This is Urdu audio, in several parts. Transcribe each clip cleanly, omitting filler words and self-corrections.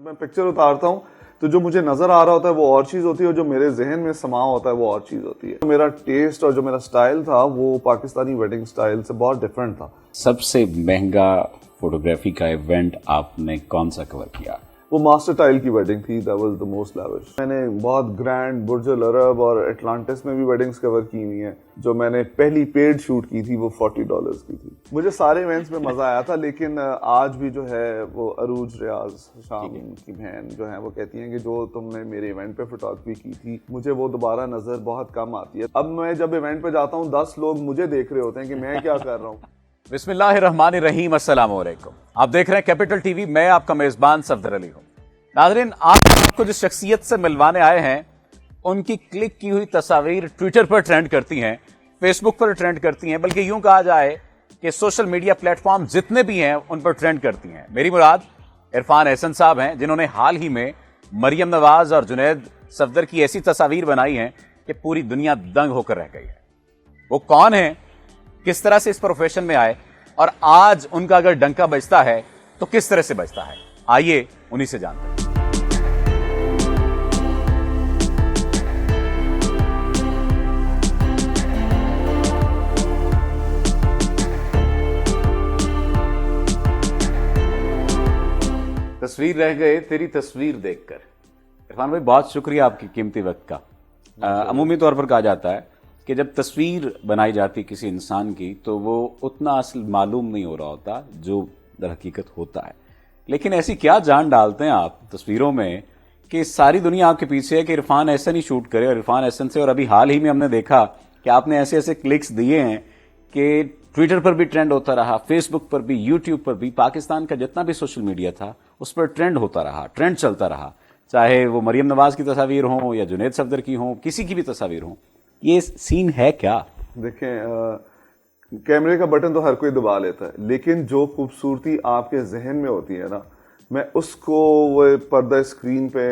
جب میں پکچر اتارتا ہوں تو جو مجھے نظر آ رہا ہوتا ہے وہ اور چیز ہوتی ہے اور جو میرے ذہن میں سما ہوتا ہے وہ اور چیز ہوتی ہے. میرا ٹیسٹ اور جو میرا سٹائل تھا وہ پاکستانی ویڈنگ سٹائل سے بہت ڈفرینٹ تھا. سب سے مہنگا فوٹوگرافی کا ایونٹ آپ نے کون سا کور کیا؟ وہ ماسٹر ٹائل کی ویڈنگ تھی. That was the most lavish. میں نے بہت گرینڈ برج العرب اور اٹلانٹس میں بھی ویڈنگز کور کی ہوئی ہیں. جو میں نے پہلی پیڈ شوٹ کی تھی وہ $40 کی تھی. مجھے سارے ایونٹس میں مزہ آیا تھا, لیکن آج بھی جو ہے وہ عروج ریاض شام کی بہن جو ہیں وہ کہتی ہیں کہ جو تم نے میرے ایونٹ پہ فوٹوگرافی کی تھی مجھے وہ دوبارہ نظر بہت کم آتی ہے. اب میں جب ایونٹ پہ جاتا ہوں 10 لوگ مجھے دیکھ رہے ہوتے ہیں کہ میں کیا کر رہا ہوں. بسم اللہ الرحمن الرحیم. السلام علیکم. آپ دیکھ رہے ہیں کیپٹل ٹی وی. میں آپ کا میزبان صفدر علی ہوں. ناظرین, آج آپ کو جس شخصیت سے ملوانے آئے ہیں ان کی کلک کی ہوئی تصاویر ٹویٹر پر ٹرینڈ کرتی ہیں, فیس بک پر ٹرینڈ کرتی ہیں, بلکہ یوں کہا جائے کہ سوشل میڈیا پلیٹ فارم جتنے بھی ہیں ان پر ٹرینڈ کرتی ہیں. میری مراد عرفان احسن صاحب ہیں, جنہوں نے حال ہی میں مریم نواز اور جنید صفدر کی ایسی تصاویر بنائی ہیں کہ پوری دنیا دنگ ہو کر رہ گئی ہے. وہ کون ہیں, کس طرح سے اس پروفیشن میں آئے, اور آج ان کا اگر ڈنکا بجتا ہے تو کس طرح سے بجتا ہے, آئیے انہی سے جانتے ہیں. تصویر رہ گئے تیری تصویر دیکھ کر. عرفان بھائی, بہت شکریہ آپ کی قیمتی وقت کا. عمومی طور پر کہا جاتا ہے کہ جب تصویر بنائی جاتی کسی انسان کی تو وہ اتنا اصل معلوم نہیں ہو رہا ہوتا جو در حقیقت ہوتا ہے. لیکن ایسی کیا جان ڈالتے ہیں آپ تصویروں میں کہ ساری دنیا آپ کے پیچھے ہے کہ عرفان احسن ہی شوٹ کرے, اور عرفان احسن سے. اور ابھی حال ہی میں ہم نے دیکھا کہ آپ نے ایسے ایسے کلکس دیے ہیں کہ ٹویٹر پر بھی ٹرینڈ ہوتا رہا, فیس بک پر بھی, یوٹیوب پر بھی, پاکستان کا جتنا بھی سوشل میڈیا تھا اس پر ٹرینڈ ہوتا رہا, ٹرینڈ چلتا رہا, چاہے وہ مریم نواز کی تصاویر ہوں یا جنید صفدر کی ہوں, کسی کی بھی تصاویر ہوں. یہ سین ہے کیا؟ دیکھیں, کیمرے کا بٹن تو ہر کوئی دبا لیتا ہے, لیکن جو خوبصورتی آپ کے ذہن میں ہوتی ہے نا, میں اس کو وہ پردہ اسکرین پہ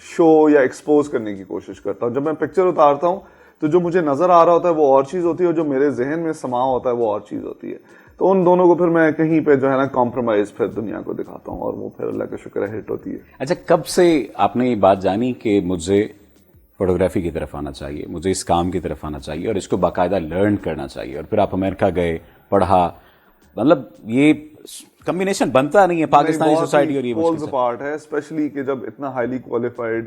شو یا ایکسپوز کرنے کی کوشش کرتا ہوں. جب میں پکچر اتارتا ہوں تو جو مجھے نظر آ رہا ہوتا ہے وہ اور چیز ہوتی ہے, اور جو میرے ذہن میں سما ہوتا ہے وہ اور چیز ہوتی ہے. تو ان دونوں کو پھر میں کہیں پہ جو ہے نا کمپرومائز پھر دنیا کو دکھاتا ہوں, اور وہ پھر اللہ کا شکر ہے ہٹ ہوتی ہے. اچھا, کب سے آپ نے یہ بات جانی کہ مجھے فوٹوگرافی کی طرف آنا چاہیے, مجھے اس کام کی طرف آنا چاہیے اور اس کو باقاعدہ لرن کرنا چاہیے, اور پھر آپ امریکہ گئے, پڑھا؟ مطلب یہ کمبینیشن بنتا نہیں ہے پاکستانی سوسائٹی اور یہ پولز پارٹ ہے, اسپیشلی کہ جب اتنا ہائیلی کوالیفائڈ.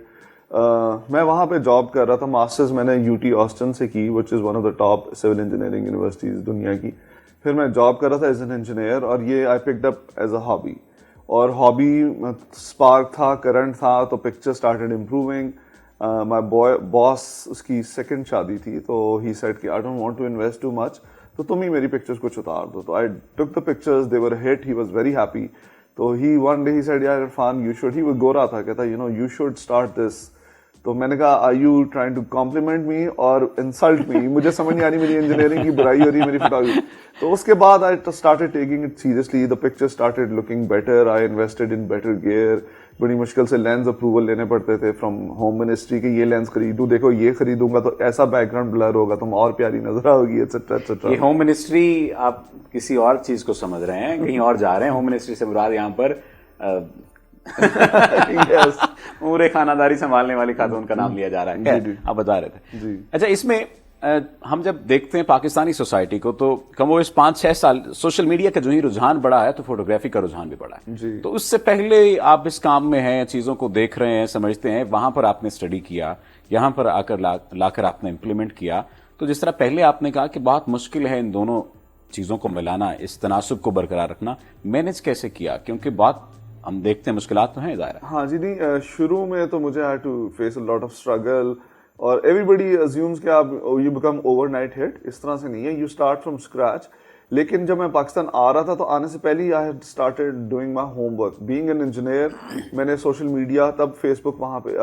میں وہاں پہ جاب کر رہا تھا, ماسٹرز میں نے UT آسٹن سے کی, which is one of the top civil engineering universities دنیا کی. پھر میں جاب کر رہا تھا ایز این انجینئر, اور یہ I picked up as a hobby, اور ہابی اسپارک تھا, کرنٹ تھا, تو picture started improving. My boss, اس کی سیکنڈ شادی تھی, تو ہی سیڈ کہ I don't want to invest too much, تو تم ہی میری پکچرز کچھ اتار دو. تو I took the pictures, they were hit, he was very happy. تو he one day he said یار عرفان یو شوڈ, ہی وہ گورا تھا, کہتا یو شوڈ اسٹارٹ دس. تو میں نے کہا are you trying to compliment me اور انسلٹ می؟ مجھے سمجھ نہیں آ رہی میری انجینئرنگ کی برائی ہو رہی ہے میری فوٹوگرافی. تو اس کے بعد I started taking it seriously, the picture started looking better, I invested in better gear. بڑی مشکل سے لینس اپروول لینے پڑتے تھے فرام ہوم منسٹری کہ یہ لینس خریدوں, دیکھو یہ خریدوں گا تو ایسا بیک گراؤنڈ بلر ہوگا, تم اور پیاری نظر آؤ گی, ایٹسٹرا ایٹسٹرا. یہ ہوم منسٹری آپ کسی اور چیز کو سمجھ رہے ہیں, کہیں اور جا رہے ہیں. ہوم منسٹری سے مراد یہاں پر امور خانہ داری سنبھالنے والی خاتون کا نام لیا جا رہا ہے, آپ بتا رہے تھے. اچھا, اس میں ہم جب دیکھتے ہیں پاکستانی سوسائٹی کو تو کم و بیش 5-6 سال سوشل میڈیا کا جو ہی رجحان بڑھا ہے تو فوٹوگرافی کا رجحان بھی بڑھا ہے. تو اس سے پہلے آپ اس کام میں ہیں, چیزوں کو دیکھ رہے ہیں, سمجھتے ہیں, وہاں پر آپ نے اسٹڈی کیا, یہاں پر آ کر لا کر آپ نے امپلیمنٹ کیا. تو جس طرح پہلے آپ نے کہا کہ بہت مشکل ہے ان دونوں چیزوں کو ملانا, اس تناسب کو برقرار رکھنا, مینج کیسے کیا؟ کیونکہ بہت ہم دیکھتے ہیں مشکلات تو ہیں ظاہر. ہاں جی, نہیں, شروع میں تو مجھے I had to face a lot of struggle, اور everybody assumes کہ آپ you become overnight hit, اس طرح سے نہیں ہے, you start from scratch. لیکن جب میں پاکستان آ رہا تھا تو آنے سے پہلے I had started doing my homework. Being an engineer, میں نے سوشل میڈیا, تب فیس بک وہاں پہ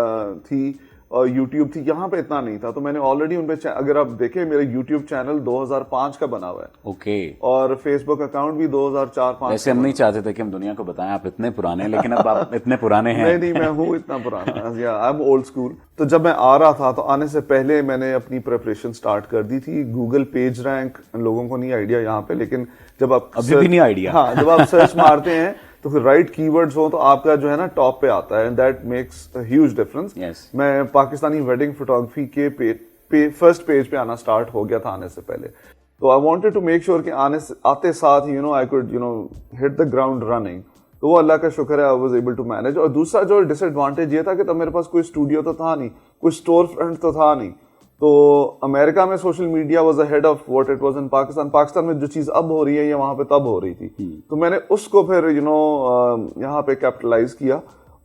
تھی اور یوٹیوب تھی, یہاں پہ اتنا نہیں تھا, تو میں نے آلریڈی ان پہ, اگر آپ دیکھیں میرا یوٹیوب چینل 2005 کا بنا ہوا ہے, اوکے, اور فیس بک اکاؤنٹ بھی 2004-05. ویسے ہم نہیں چاہتے تھے کہ ہم دنیا کو بتائیں آپ اتنے پرانے ہیں, لیکن اب آپ اتنے پرانے ہیں. نہیں, میں ہوں اتنا پرانا, آئی ایم اولڈ اسکول. تو جب میں آ رہا تھا تو آنے سے پہلے میں نے اپنی پریپریشن اسٹارٹ کر دی تھی. گوگل پیج رینک لوگوں کو نہیں آئیڈیا یہاں پہ, لیکن جب آپ ابھی بھی نہیں آئیڈیا, ہاں, جب آپ سرچ مارتے ہیں تو پھر رائٹ کی ورڈز ہوں تو آپ کا جو ہے نا ٹاپ پہ آتا ہے, دیٹ میکس ہیوج ڈفرنس. میں پاکستانی ویڈنگ فوٹوگرافی کے فرسٹ پیج پہ آنا اسٹارٹ ہو گیا تھا آنے سے پہلے, تو I wanted to make sure کہ آتے ساتھ ہی I could hit the ground running. تو وہ اللہ کا شکر ہے, I was able to manage. اور دوسرا جو ڈس ایڈوانٹیج یہ تھا کہ تب میرے پاس کوئی اسٹوڈیو تو تھا نہیں, کوئی اسٹور فرنٹ تو تھا نہیں. تو امریکہ میں social media was a head of what it was in Pakistan. Pakistan میں جو چیز اب ہو رہی ہے یہ وہاں پہ تب ہو رہی تھی. تو میں نے اس کو پھر یہاں پہ کیپٹلائز کیا,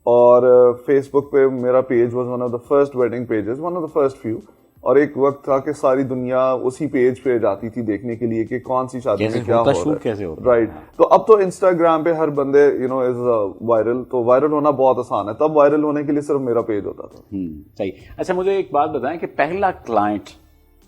اور فیس بک پہ میرا page was one of the first wedding pages, one of the first few. اور ایک وقت تھا کہ ساری دنیا اسی پیج پہ جاتی تھی دیکھنے کے لیے کہ کون سی شادی میں کیا ہو رہا ہے, رائٹ. تو اب تو انسٹاگرام پہ ہر بندے از وائرل, تو وائرل ہونا بہت آسان ہے. تب وائرل ہونے کے لیے صرف میرا پیج ہوتا تھا. صحیح. اچھا مجھے ایک بات بتائیں کہ پہلا کلائنٹ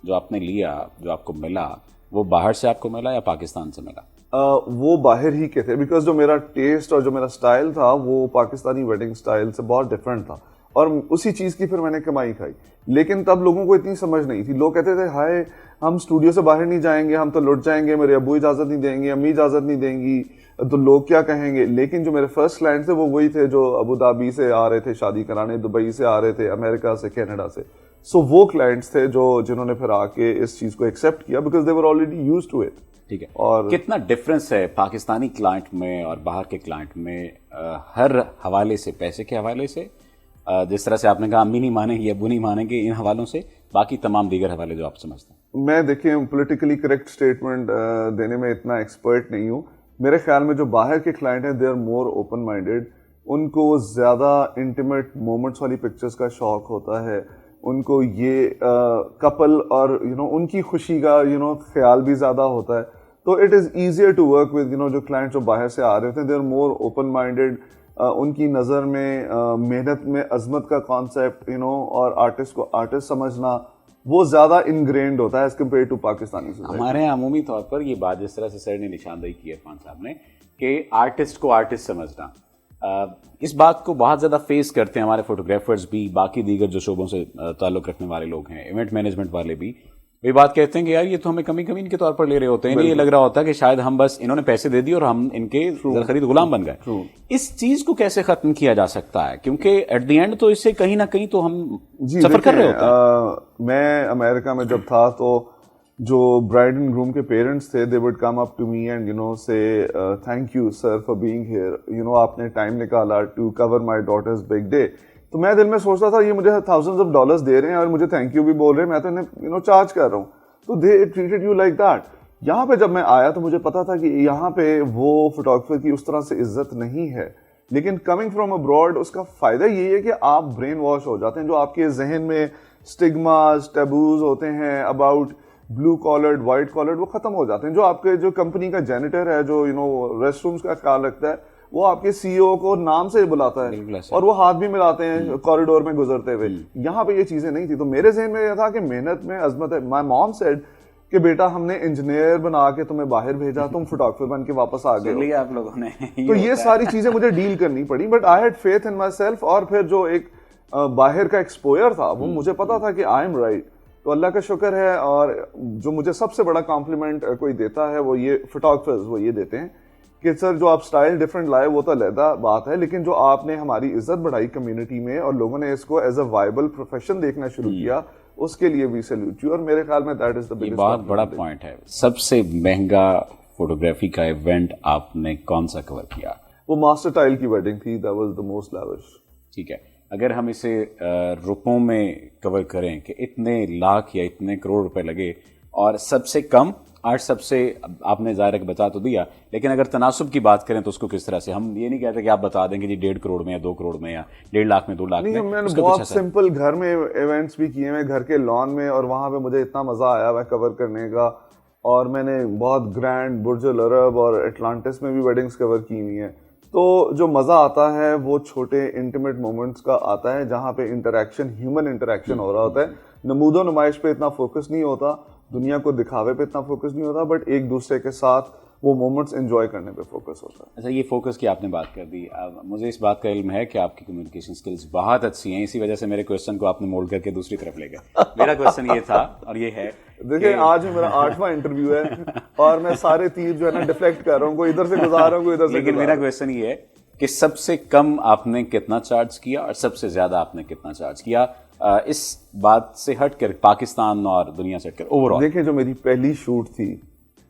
جو آپ نے لیا, جو آپ کو ملا, وہ باہر سے آپ کو ملا یا پاکستان سے ملا؟ وہ باہر ہی کے تھے, بیکاز جو میرا ٹیسٹ اور جو میرا اسٹائل تھا وہ پاکستانی ویڈنگ اسٹائل سے بہت ڈفرینٹ تھا, اور اسی چیز کی پھر میں نے کمائی کھائی. لیکن تب لوگوں کو اتنی سمجھ نہیں تھی. لوگ کہتے تھے ہائے ہم اسٹوڈیو سے باہر نہیں جائیں گے, ہم تو لٹ جائیں گے, میرے ابو اجازت نہیں دیں گے, امی اجازت نہیں دیں گی, تو لوگ کیا کہیں گے. لیکن جو میرے فرسٹ کلائنٹ تھے وہ وہی تھے جو ابو دھابی سے آ رہے تھے شادی کرانے, دبئی سے آ رہے تھے, امریکہ سے, کینیڈا سے. سو وہ کلائنٹس تھے جنہوں نے پھر آ کے اس چیز کو ایکسیپٹ کیا, because they were already used to it. ٹھیک ہے. اور کتنا ڈفرینس ہے پاکستانی کلائنٹ میں اور باہر کے کلائنٹ میں, ہر حوالے سے, پیسے کے حوالے سے, جس طرح سے آپ نے کہا امی نہیں مانیں گے, ابو نہیں مانیں گے, ان حوالوں سے, باقی تمام دیگر حوالے جو آپ سمجھتے ہیں؟ میں دیکھیں پولیٹیکلی کریکٹ اسٹیٹمنٹ دینے میں اتنا ایکسپرٹ نہیں ہوں. میرے خیال میں جو باہر کے کلائنٹ ہیں they are more open minded. ان کو زیادہ انٹیمیٹ مومنٹس والی پکچرز کا شوق ہوتا ہے. ان کو یہ کپل اور ان کی خوشی کا خیال بھی زیادہ ہوتا ہے. تو it is easier to work with جو کلائنٹ جو باہر سے آ رہے ہوتے ہیں, they are more open minded. ان کی نظر میں محنت میں عظمت کا کانسیپٹ اور آرٹسٹ کو آرٹسٹ سمجھنا وہ زیادہ انگرینڈ ہوتا ہے as compared to Pakistani society. ہمارے یہاں عمومی طور پر یہ بات جس طرح سے سر نے نشاندہی کی, عرفان صاحب نے, کہ آرٹسٹ کو آرٹسٹ سمجھنا, اس بات کو بہت زیادہ فیس کرتے ہیں ہمارے فوٹوگرافرز بھی, باقی دیگر جو شعبوں سے تعلق رکھنے والے لوگ ہیں, ایونٹ مینجمنٹ والے بھی. یہ بات کہتے ہیں کہ یار یہ تو ہمیں کمی کے طور پر لے رہے ہوتے ہیں, انہیں یہ لگ رہا ہوتا ہے کہ شاید ہم بس انہوں نے پیسے دے دی اور ہم ان کے خرید غلام بن گئے. اس چیز کو کیسے ختم کیا جا سکتا ہے, کیونکہ ایٹ دی اینڈ تو اس سے کہیں نہ کہیں تو ہم سفر کر رہے ہوتے ہیں. میں امریکہ میں جب تھا تو جو برائڈ اینڈ گروم کے پیرنٹس تھے they would come up to me and say thank you sir for being here, آپ نے ٹائم نکالا to cover my daughter's big day. تو میں دل میں سوچتا تھا یہ مجھے تھاؤزنڈز آف ڈالرز دے رہے ہیں اور مجھے تھینک یو بھی بول رہے ہیں, میں تو انہیں چارج کر رہا ہوں. تو دے ٹریٹڈ یو لائک دیٹ. یہاں پہ جب میں آیا تو مجھے پتا تھا کہ یہاں پہ وہ فوٹوگرافر کی اس طرح سے عزت نہیں ہے. لیکن کمنگ فرام ابراڈ اس کا فائدہ یہی ہے کہ آپ برین واش ہو جاتے ہیں. جو آپ کے ذہن میں اسٹگماز ٹیبوز ہوتے ہیں about blue collared white collared, وہ ختم ہو جاتے ہیں. جو آپ کے جو کمپنی کا جینیٹر ہے جو ریسٹ رومز کا خیال رکھتا ہے وہ آپ کے سی او کو نام سے بلاتا ہے اور وہ ہاتھ بھی ملاتے ہیں کوریڈور میں گزرتے ہوئے. یہاں پہ یہ چیزیں نہیں تھی. تو میرے ذہن میں یہ تھا کہ محنت میں عظمت ہے. مائی مام سیڈ کہ بیٹا ہم نے انجینئر بنا کے تمہیں باہر بھیجا, تم فوٹوگرافر بن کے واپس آ گئے آپ لوگوں نے. تو یہ ساری چیزیں مجھے ڈیل کرنی پڑی, but I had faith in my self. اور پھر جو ایک باہر کا ایکسپوئر تھا وہ مجھے پتا تھا کہ آئی ایم رائٹ. تو اللہ کا شکر ہے. اور جو مجھے سب سے بڑا کمپلیمنٹ کوئی دیتا ہے وہ یہ فوٹوگرافرز وہ یہ دیتے ہیں کہ سر جو آپ سٹائل ڈفرنٹ لائے وہ تو علیحدہ بات ہے, لیکن جو آپ نے ہماری عزت بڑھائی کمیونٹی میں اور لوگوں نے اس کو ایز اے وائبل پروفیشن دیکھنا شروع کیا, اس کے لیے وی سیلیوٹ یو. اور میرے خیال میں دیٹ از دا بگیسٹ. بہت بڑا پوائنٹ ہے. سب سے مہنگا فوٹوگرافی کا ایونٹ آپ نے کون سا کور کیا؟ وہ ماسٹر ٹائل کی ویڈنگ تھی. That was the most lavish. ٹھیک ہے. اگر ہم اسے روپوں میں کور کریں کہ اتنے لاکھ یا اتنے کروڑ روپے لگے, اور سب سے کم آج سب سے, آپ نے ظاہر ہے بتا تو دیا, لیکن اگر تناسب کی بات کریں تو اس کو کس طرح سے, ہم یہ نہیں کہتے کہ آپ بتا دیں گے جی 1.5 کروڑ میں یا 2 کروڑ میں یا 1.5 لاکھ میں 2 لاکھ میں. میں نے بہت سمپل گھر میں ایونٹس بھی کیے ہیں, گھر کے لان میں, اور وہاں پہ مجھے اتنا مزہ آیا ہوا کور کرنے کا. اور میں نے بہت گرینڈ برج العرب اور اٹلانٹس میں بھی ویڈنگز کور کی ہوئی ہیں. تو جو مزہ آتا ہے وہ چھوٹے انٹیمیٹ مومنٹس کا آتا ہے جہاں پہ انٹریکشن, ہیومن انٹریکشن ہو رہا ہوتا ہے. نمود و نمائش پہ اتنا فوکس نہیں ہوتا, دنیا کو دکھاوے پہ اتنا فوکس نہیں ہوتا, بٹ ایک دوسرے کے ساتھ وہ مومنٹس انجوائے کرنے پہ فوکس ہوتا ہے. اچھا یہ فوکس کی آپ نے بات کر دی, مجھے اس بات کا علم ہے کہ آپ کی کمیونیکیشن اسکلز بہت اچھی ہیں, اسی وجہ سے میرے کوشچن کو آپ نے مولڈ کر کے دوسری طرف لے گئے. میرا کوشچن یہ تھا اور یہ ہے, دیکھیں آج میرا 8واں انٹرویو ہے اور میں سارے تیر جو ہے نا ڈیفلیکٹ کر رہا ہوں, کوئی ادھر سے گزار رہا ہوں, کوئی ادھر سے. لیکن میرا کوشچن یہ ہے کہ سب سے کم آپ نے کتنا چارج کیا اور سب سے زیادہ آپ نے کتنا چارج کیا, اس بات سے ہٹ کر پاکستان اور دنیا سے ہٹ کر اوور آل. دیکھیں جو میری پہلی شوٹ تھی,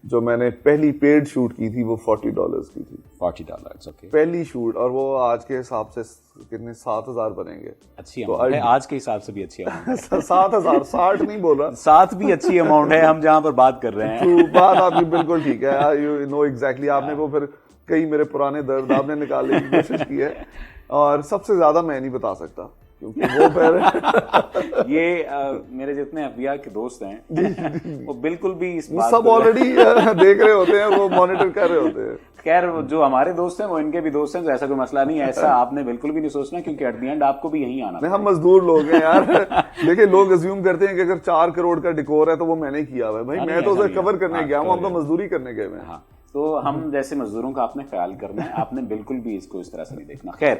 جو میں نے پہلی پیڈ شوٹ کی تھی, وہ $40 کی تھی. $40 اوکے, پہلی شوٹ, اور وہ آج کے حساب سے کتنے 7,000 بنیں گے. اچھی اماؤنٹ ہے, آج کے حساب سے بھی اچھی اماؤنٹ ہے. 7,000, 60 نہیں بول رہا, 7 بھی اچھی اماؤنٹ ہے, ہم جہاں پر بات کر رہے ہیں. تو بات آپ کی بالکل ٹھیک ہے, یو نو ایگزیکٹلی. آپ نے وہ پھر کئی میرے پرانے درد آپ نے نکالنے کی کوشش کی ہے, اور سب سے زیادہ میں نہیں بتا سکتا کیونکہ وہ پھر یہ میرے جتنے ابیا کے دوست ہیں وہ بالکل بھی اس بات سب آلریڈی دیکھ رہے ہوتے ہیں, وہ مانیٹر کر رہے ہوتے ہیں. خیر جو ہمارے دوست ہیں وہ ان کے بھی دوست ہیں, تو ایسا کوئی مسئلہ نہیں ہے. ایسا آپ نے بالکل بھی نہیں سوچنا, کیونکہ ایٹ دی اینڈ آپ کو بھی یہیں آنا. ہم مزدور لوگ ہیں یار. دیکھیں لوگ ازیوم کرتے ہیں کہ اگر 4 کروڑ کا ڈیکور ہے تو وہ میں نے کیا ہوا ہے. بھائی میں تو اسے کور کرنے گیا ہوں, ہم تو مزدوری کرنے گئے ہیں. ہاں, تو ہم جیسے مزدوروں کا آپ نے خیال کرنا ہے, آپ نے بالکل بھی اس کو اس طرح سے نہیں دیکھنا. خیر,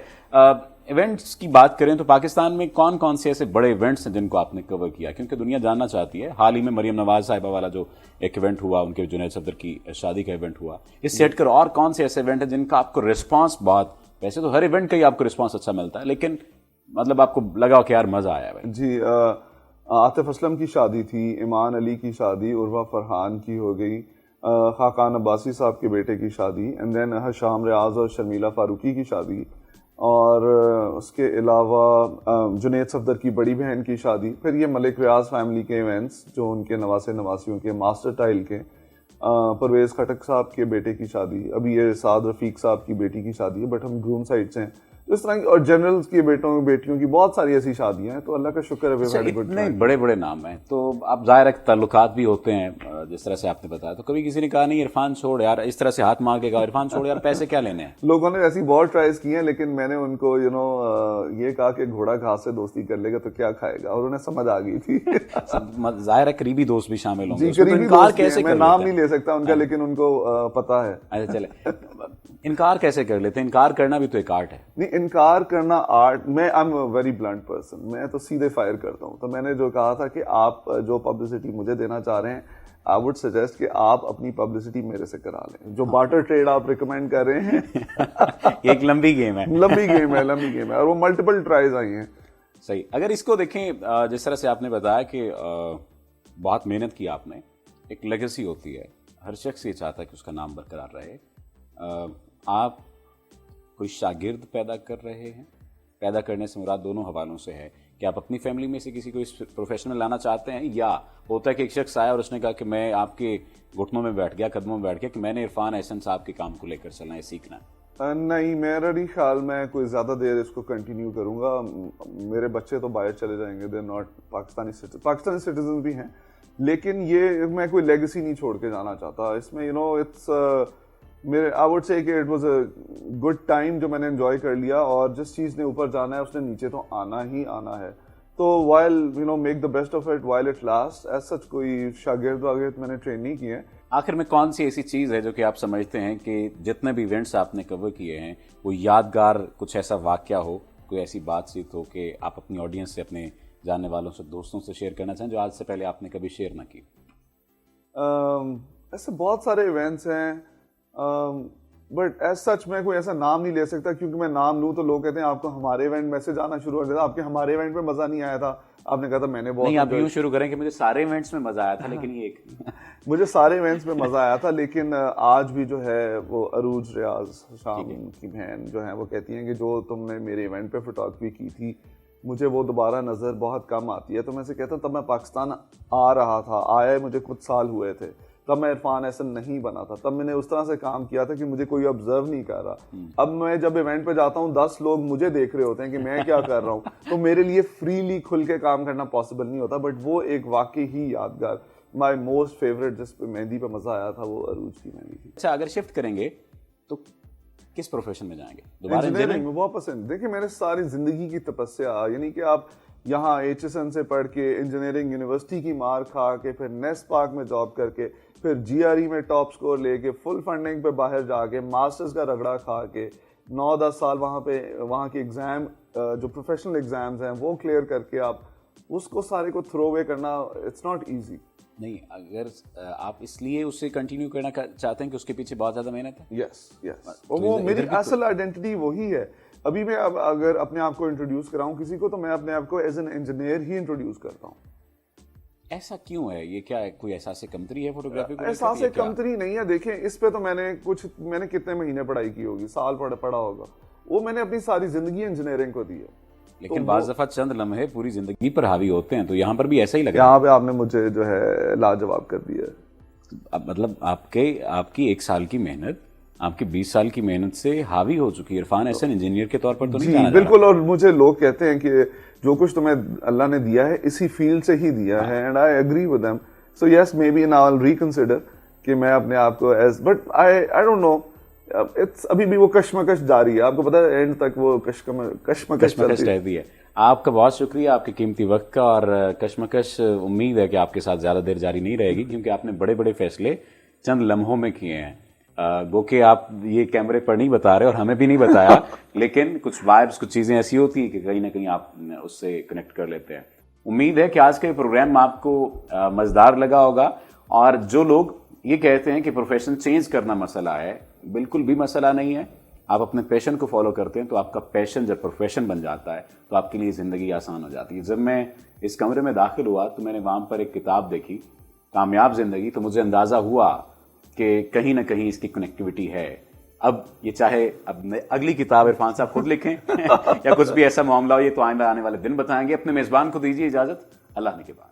ایونٹس کی بات کریں تو پاکستان میں کون کون سے ایسے بڑے ایونٹس ہیں جن کو آپ نے کور کیا, کیونکہ دنیا جاننا چاہتی ہے. حال ہی میں مریم نواز صاحبہ والا جو ایک ایونٹ ہوا, ان کے جنید صفدر کی شادی کا ایونٹ ہوا, اس سے ہٹ کر اور کون سے ایسے ایونٹ ہیں جن کا آپ کو رسپانس بہت, ویسے تو ہر ایونٹ کا ہی آپ کو رسپانس اچھا ملتا ہے, لیکن مطلب آپ کو لگا کہ یار مزہ آیا ہے؟ جی, عاطف اسلم کی شادی تھی, ایمان علی کی شادی, عروہ فرحان کی ہو گئی, خاقان عباسی صاحب کے بیٹے کی شادی, اینڈ دین حشام ریاض اور شرمیلا فاروقی کی شادی, اور اس کے علاوہ جنید صفدر کی بڑی بہن کی شادی. پھر یہ ملک ریاض فیملی کے ایونٹس جو ان کے نواسے نواسیوں کے, ماسٹر ٹائل کے, پرویز خٹک صاحب کے بیٹے کی شادی, ابھی یہ سعد رفیق صاحب کی بیٹی کی شادی ہے, بٹ ہم گروم سائڈ سے ہیں. اس طرح کی, اور جنرلز کے بیٹوں بیٹیوں کی بہت ساری ایسی شادیاں ہیں, تو اللہ کا شکر ہے. اتنے بڑے بڑے نام ہیں, تو اب ظاہر ہے تعلقات بھی ہوتے ہیں جس طرح سے آپ نے بتایا. تو کبھی کسی نے کہا نہیں عرفان چھوڑ یار, اس طرح سے ہاتھ مانگ کے کہا عرفان چھوڑ یار, پیسے کیا لینے ہیں؟ لوگوں نے ایسی بہت ٹرائز کی ہیں, لیکن میں نے ان کو یہ کہا کہ گھوڑا گھاس سے دوستی کر لے گا تو کیا کھائے گا, اور انہیں سمجھ آ گئی تھی. ظاہر ہے قریبی دوست بھی شامل ہوں گے. جی قریبی دوست, میں نام نہیں لے سکتا ان کا, لیکن ان کو پتا ہے. اچھا چلے, انکار کیسے کر لیتے ہیں؟ انکار کرنا بھی تو ایک آرٹ ہے. نہیں, انکار کرنا آرٹ, میں I am very blunt person, میں تو سیدھے فائر کرتا ہوں. تو میں نے جو کہا تھا کہ آپ جو پبلسٹی مجھے دینا چاہ رہے ہیں, آئی وڈ سجیسٹ کہ آپ اپنی پبلسٹی میرے سے کرا لیں. جو بارٹر ٹریڈ آپ ریکمینڈ کر رہے ہیں یہ ایک لمبی گیم ہے. لمبی گیم ہے, اور وہ ملٹیپل ٹرائز آئی ہیں. صحیح. اگر اس کو دیکھیں جس طرح سے آپ نے بتایا کہ بہت محنت کی آپ نے, ایک لیگیسی ہوتی ہے, ہر شخص یہ چاہتا ہے کہ اس کا نام برقرار رہے. آپ کوئی شاگرد پیدا کر رہے ہیں؟ پیدا کرنے سے مراد دونوں حوالوں سے ہے کہ آپ اپنی فیملی میں سے کسی کو اس پروفیشن میں لانا چاہتے ہیں, یا ہوتا ہے کہ ایک شخص آیا اور اس نے کہا کہ میں آپ کے گھٹنوں میں بیٹھ گیا, قدموں میں بیٹھ گیا کہ میں نے عرفان احسن صاحب کے کام کو لے کر چلنا ہے, سیکھنا ہے؟ نہیں, میرا نہیں خیال میں کوئی زیادہ دیر اس کو کنٹینیو کروں گا. میرے بچے تو باہر چلے جائیں گے, دے ناٹ پاکستانی سٹیزن بھی ہیں, لیکن یہ میں کوئی لیگیسی نہیں چھوڑ کے جانا چاہتا. اس میں اٹس آئی وڈ سے کہ it was a good time جو میں نے انجوائے کر لیا, اور جس چیز نے اوپر جانا ہے اس نے نیچے تو آنا ہی آنا ہے. تو while make the best of it while it last. As such کوئی شاگرد واگرد میں نے ٹرین نہیں کیے ہیں. آخر میں کون سی ایسی چیز ہے جو کہ آپ سمجھتے ہیں کہ جتنے بھی ایونٹس آپ نے کور کیے ہیں وہ یادگار, کچھ ایسا واقعہ ہو, کوئی ایسی بات چیت ہو کہ آپ اپنی آڈینس سے, اپنے جاننے والوں سے, دوستوں سے شیئر کرنا چاہیں جو آج سے پہلے آپ نے کبھی شیئر نہ کی؟ ایسے بہت سارے ایونٹس ہیں, بٹ ایز سچ میں کوئی ایسا نام نہیں لے سکتا, کیونکہ میں نام لوں تو لوگ کہتے ہیں آپ کو ہمارے ایونٹ میسج آنا شروع ہو جاتا, آپ کے ہمارے ایونٹ پہ مزہ نہیں آیا تھا, آپ نے کہا تھا میں نے بہت. نہیں, آپ یوں شروع کریں کہ مجھے سارے ایونٹس میں مزہ آیا تھا, لیکن یہ ایک مجھے سارے ایونٹس میں مزہ آیا تھا, لیکن آج بھی جو ہے وہ عروج ریاض شام کی بہن جو ہیں وہ کہتی ہیں کہ جو تم نے میرے ایونٹ پہ فوٹوگرافی کی تھی مجھے وہ دوبارہ نظر بہت کم آتی ہے. تو میں سے کہتا ہوں تب میں پاکستان آ رہا تھا, آئے مجھے کچھ سال ہوئے تھے, تب میں عرفان احسن نہیں بنا تھا, تب میں نے اس طرح سے کام کیا تھا کہ مجھے کوئی آبزرو نہیں کر رہا. اب میں جب ایونٹ پہ جاتا ہوں 10 لوگ مجھے دیکھ رہے ہوتے ہیں کہ میں کیا کر رہا ہوں, تو میرے لیے فریلی کھل کے کام کرنا پاسبل نہیں ہوتا. بٹ وہ ایک واقعی ہی یادگار, مائی موسٹ فیوریٹ جس پہ مہندی پہ مزہ آیا تھا وہ عروج کی مہندی تھی. اچھا, اگر شفٹ کریں گے تو کس پروفیشن میں جائیں گے دوبارہ؟ انجینئرنگ میں بہت پسند. دیکھیں میں نے ساری زندگی کی تپسیا, یعنی کہ آپ یہاں ایچ ایس این سے پڑھ کے انجینئرنگ یونیورسٹی کی مار کھا کے پھر نیس پاک میں جاب کر کے پھر GRE میں ٹاپ سکور لے کے فل فنڈنگ پہ باہر جا کے ماسٹرز کا رگڑا کھا کے 9-10 سال وہاں کے ایگزام جو پروفیشنل ایگزامز ہیں وہ کلیئر کر کے آپ اس کو سارے کو تھرو اوے کرنا اٹس ناٹ ایزی. نہیں اگر آپ اس لیے اسے کنٹینیو کرنا چاہتے ہیں کہ اس کے پیچھے بہت زیادہ محنت ہے. یس وہ میری اصل آئیڈینٹی وہی ہے. ابھی میں اب اگر اپنے آپ کو انٹروڈیوس کراؤں کسی کو تو میں اپنے آپ کو as an engineer he introduce کرتا ہوں. ایسا کیوں ہے؟ یہ کیا ہے، کوئی احساس کمتری ہے فوٹوگرافی کو؟ احساس کمتری نہیں ہے. دیکھیں اس پہ تو میں نے کتنے مہینے پڑھائی کی ہوگی، سال پڑھا ہوگا. وہ میں نے اپنی ساری زندگی انجینئرنگ کو دی ہے. لیکن بعض دفعہ چند لمحے پوری زندگی پر حاوی ہوتے ہیں، تو یہاں پر بھی ایسا ہی لگا. یہاں پہ آپ نے مجھے جو ہے لاجواب کر دیا ہے. مطلب آپ کی 1 سال کی محنت آپ کی 20 سال کی محنت سے حاوی ہو چکی ہے. عرفان احسن انجینئر کے طور پر تو نہیں جانا جا رہا. بالکل. اور مجھے لوگ کہتے ہیں کہ جو کچھ تمہیں اللہ نے دیا ہے اسی فیلڈ سے ہی دیا ہے، and I agree with them. So yes maybe now I reconsider کہ میں اپنے آپ کو as, but I don't know, ابھی بھی وہ کشمکش جاری ہے. آپ کو پتا ہے اینڈ تک وہ کشمکش رہتی ہے. آپ کا بہت شکریہ آپ کے قیمتی وقت کا. اور کشمکش امید ہے کہ آپ کے ساتھ زیادہ دیر جاری نہیں رہے گی، کیونکہ آپ نے بڑے بڑے فیصلے چند لمحوں میں کیے ہیں. گو کہ آپ یہ کیمرے پر نہیں بتا رہے اور ہمیں بھی نہیں بتایا، لیکن کچھ وائبس، کچھ چیزیں ایسی ہوتی ہیں کہ کہیں نہ کہیں آپ اس سے کنیکٹ کر لیتے ہیں. امید ہے کہ آج کا یہ پروگرام آپ کو مزیدار لگا ہوگا. اور جو لوگ یہ کہتے ہیں کہ پروفیشن چینج کرنا مسئلہ ہے، بالکل بھی مسئلہ نہیں ہے. آپ اپنے پیشن کو فالو کرتے ہیں تو آپ کا پیشن جب پروفیشن بن جاتا ہے تو آپ کے لیے زندگی آسان ہو جاتی ہے. جب میں اس کمرے میں داخل ہوا تو میں نے وہاں پر ایک کتاب دیکھی، کامیاب زندگی، تو مجھے اندازہ ہوا کہ کہیں نہ کہیں اس کی کنیکٹیوٹی ہے. اب یہ چاہے اب اگلی کتاب عرفان صاحب خود لکھیں یا کچھ بھی ایسا معاملہ ہو، یہ تو آئندہ آنے والے دن بتائیں گے. اپنے میزبان کو دیجیے اجازت. اللہ نے کے بعد.